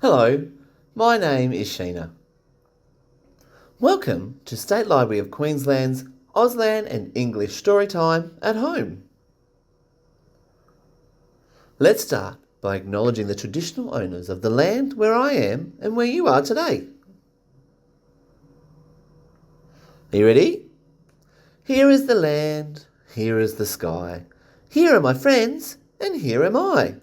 Hello, my name is Sheena. Welcome to State Library of Queensland's Auslan and English Storytime at Home. Let's start by acknowledging the traditional owners of the land where I am and where you are today. Are you ready? Here is the land, here is the sky. Here are my friends, and here am I.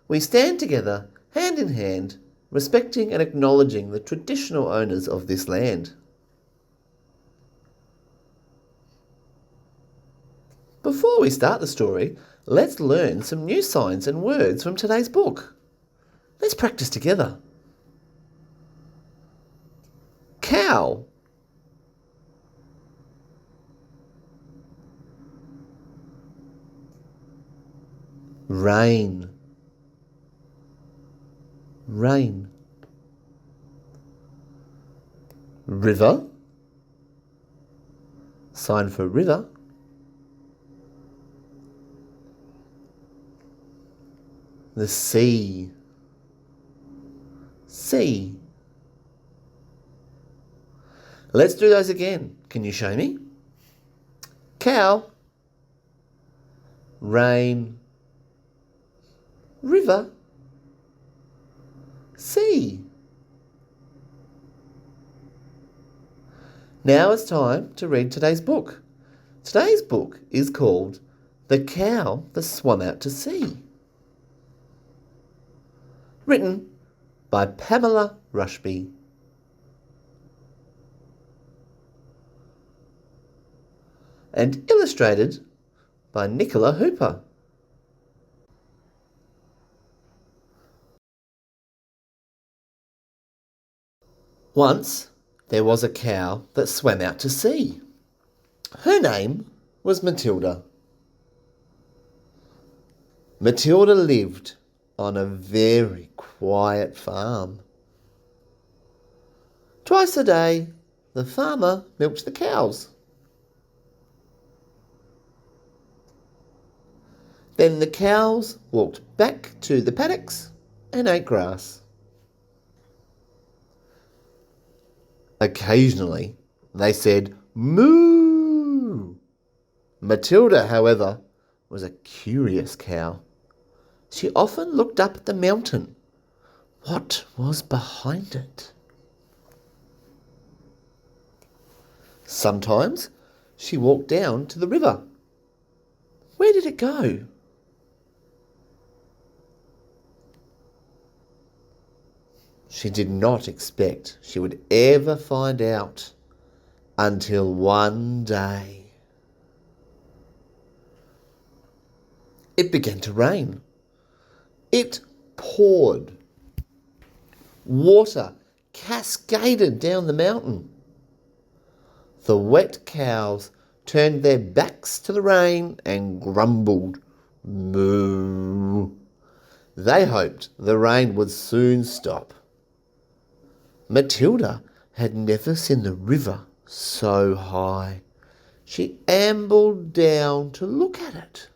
We stand together, hand in hand, respecting and acknowledging the traditional owners of this land. Before we start the story, let's learn some new signs and words from today's book. Let's practice together. Cow. Rain. Rain. River. Sign for river. The sea. Sea. Let's do those again. Can you show me? Cow. Rain. River. Sea. Now it's time to read today's book. Today's book is called The Cow That Swam Out to Sea. Written by Pamela Rushby. And illustrated by Nicola Hooper. Once there was a cow that swam out to sea. Her name was Matilda. Matilda lived on a very quiet farm. Twice a day, the farmer milked the cows. Then the cows walked back to the paddocks and ate grass. Occasionally, they said, "Moo!" Matilda, however, was a curious cow. She often looked up at the mountain. What was behind it? Sometimes she walked down to the river. Where did it go? She did not expect she would ever find out until one day. It began to rain. It poured. Water cascaded down the mountain. The wet cows turned their backs to the rain and grumbled, "Moo." They hoped the rain would soon stop. Matilda had never seen the river so high. She ambled down to look at it.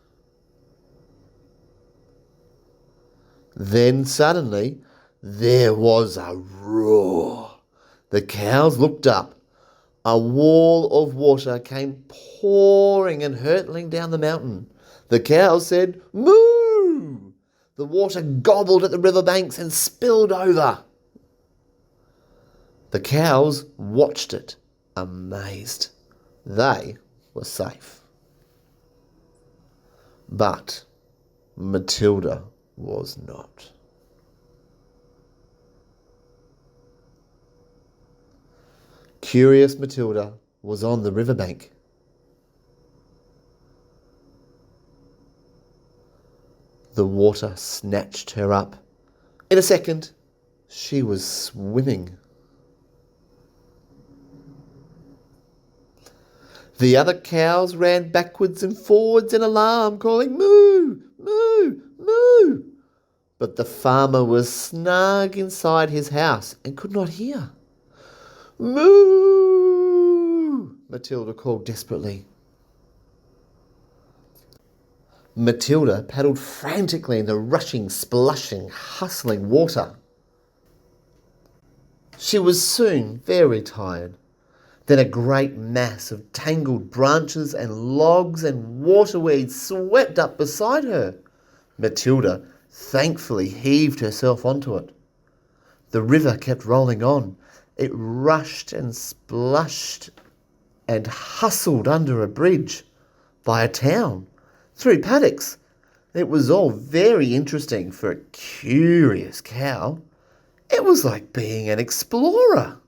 Then suddenly there was a roar. The cows looked up. A wall of water came pouring and hurtling down the mountain. The cows said, "Moo!" The water gobbled at the river banks and spilled over. The cows watched it, amazed. They were safe. But Matilda was not. Curious Matilda was on the riverbank. The water snatched her up. In a second, she was swimming. The other cows ran backwards and forwards in alarm, calling, "Moo! Moo! Moo!" But the farmer was snug inside his house and could not hear. "Moo!" Matilda called desperately. Matilda paddled frantically in the rushing, splushing, hustling water. She was soon very tired. Then a great mass of tangled branches and logs and waterweeds swept up beside her. Matilda thankfully heaved herself onto it. The river kept rolling on. It rushed and splashed and hustled under a bridge, by a town, through paddocks. It was all very interesting for a curious cow. It was like being an explorer.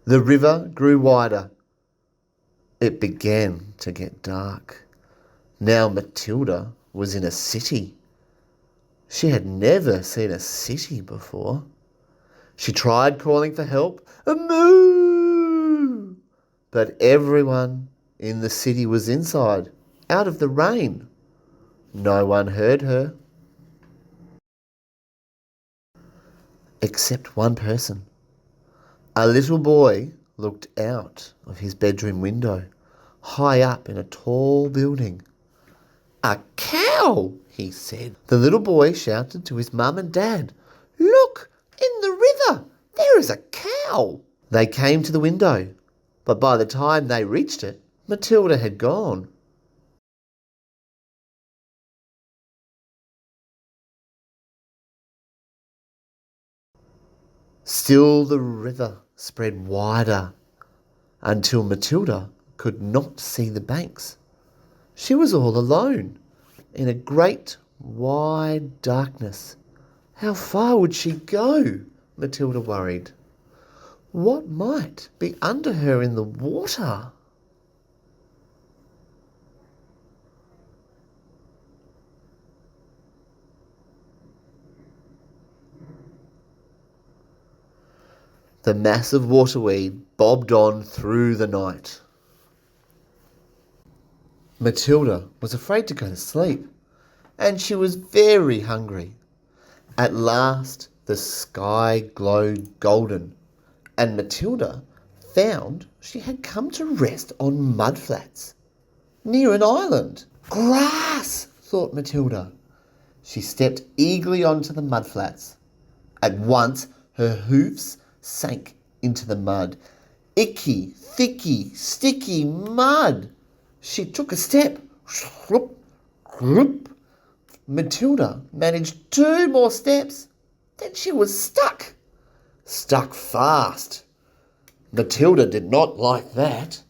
The river grew wider. It began to get dark. Now Matilda was in a city. She had never seen a city before. She tried calling for help. Moo! But everyone in the city was inside, out of the rain. No one heard her. Except one person. A little boy looked out of his bedroom window, high up in a tall building. "A cow!" he said. The little boy shouted to his mum and dad, "Look, in the river, there is a cow!" They came to the window, but by the time they reached it, Matilda had gone. Still the river spread wider until Matilda could not see the banks. She was all alone in a great wide darkness. How far would she go? Matilda worried. What might be under her in the water? The mass of waterweed bobbed on through the night. Matilda was afraid to go to sleep, and she was very hungry. At last the sky glowed golden, and Matilda found she had come to rest on mudflats near an island. Grass, thought Matilda. She stepped eagerly onto the mudflats. At once her hoofs sank into the mud. Icky, thicky, sticky mud. She took a step. Shloop, shloop. Matilda managed 2 more steps. Then she was stuck. Stuck fast. Matilda did not like that.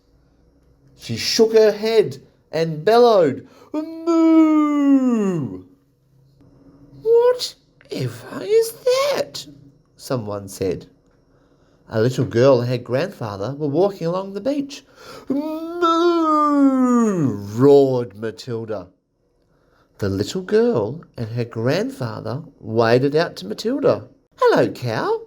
She shook her head and bellowed, "Moo!" "Whatever is that?" someone said. A little girl and her grandfather were walking along the beach. "Moo!" roared Matilda. The little girl and her grandfather waded out to Matilda. "Hello, cow.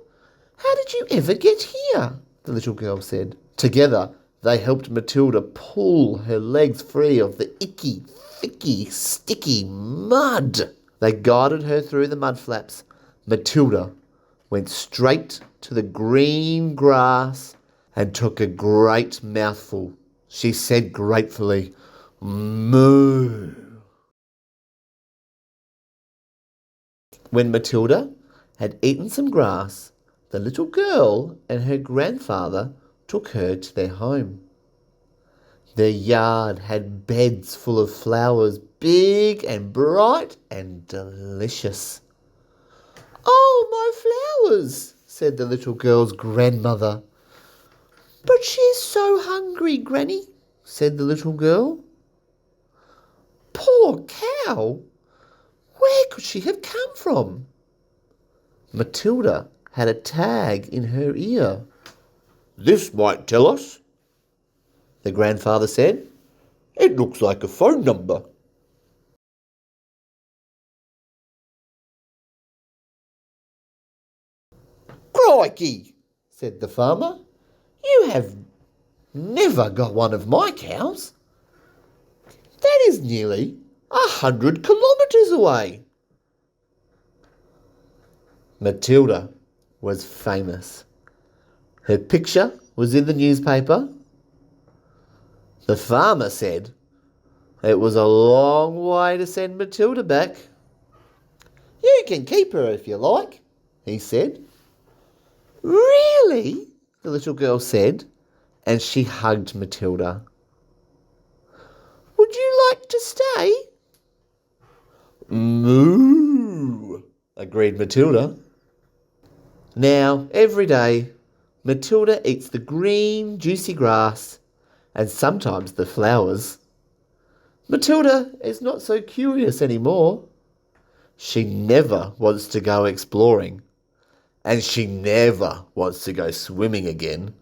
How did you ever get here?" the little girl said. Together, they helped Matilda pull her legs free of the icky, thicky, sticky mud. They guided her through the mud flaps. Matilda went straight to the green grass and took a great mouthful. She said gratefully, "Moo." When Matilda had eaten some grass, the little girl and her grandfather took her to their home. Their yard had beds full of flowers, big and bright and delicious. "Oh, my flowers," said the little girl's grandmother. "But she's so hungry, Granny," said the little girl. Poor cow! Where could she have come from? Matilda had a tag in her ear. "This might tell us," the grandfather said. "It looks like a phone number." "Crikey," said the farmer. "You have never got one of my cows. That is nearly 100 kilometres away." Matilda was famous. Her picture was in the newspaper. The farmer said it was a long way to send Matilda back. "You can keep her if you like," he said. Really? The little girl said, and she hugged Matilda. Would you like to stay? Moo, agreed Matilda. Now, every day, Matilda eats the green, juicy grass and sometimes the flowers. Matilda is not so curious anymore. She never wants to go exploring, and she never wants to go swimming again,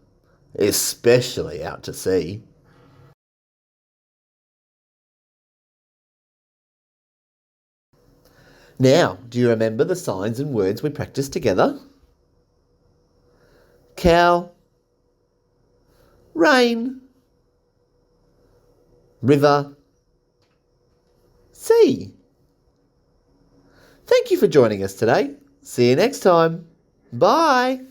especially out to sea. Now, do you remember the signs and words we practiced together? Cow, rain, river, sea. Thank you for joining us today. See you next time. Bye.